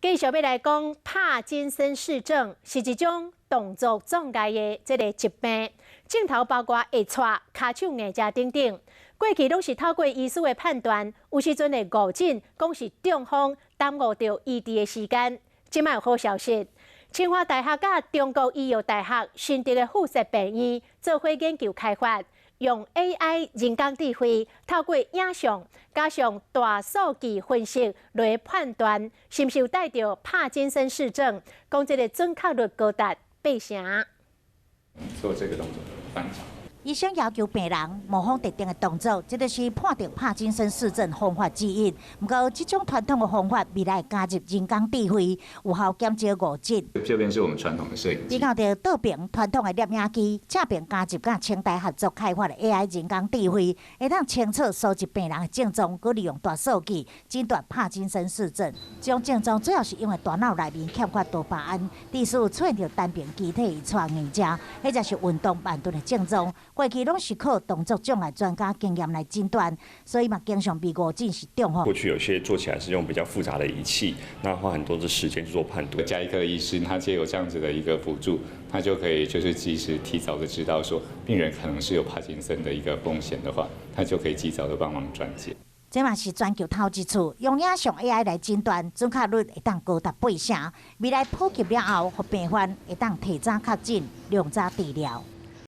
继续要来讲，帕金森氏症是一种动作障碍的这个疾病，镜头包括会喘、骹手硬者等等。过去拢是透过医师的判断，有时阵会误诊，讲是中风，耽误到医治的时间。即卖有好消息，清华大学甲中国医药大学新竹的附设病院做伙研究开发。 用 AI 人工智慧，透过影像加上大数据分析来判断是毋是有带着帕金森氏症，讲这个准确率高达8成。做这个动作，翻掌。 医生要求病人模仿特定的动作，这就是判定帕金森氏症方法之一。不过，这种传统的方法未来加入人工智慧，有效减少误诊。这边是我们传统的摄影机。你看到倒边传统的摄影机，正边加入甲清大合作开发的 AI 人工智慧，会当清楚收集病人的症状，佮利用大数据诊断帕金森氏症。这种症状主要是因为大脑内面欠缺多巴胺，致使有出现着单边机体喘硬者，或者是运动慢顿的症状。 过去拢是靠动作障碍专家经验来诊断，所以嘛经常被误诊是中风。过去有些做起来是用比较复杂的仪器，那花很多的时间去做判断。加医科的医师，他借由这样子的一个辅助，他就可以就是及时提早的知道说病人可能是有帕金森的一个风险的话，他就可以及早的帮忙转介。 这嘛是全球头一次用影像 AI 来诊断，准确率会当高达8成。未来普及了后，互病患会当提早确诊，量早治疗。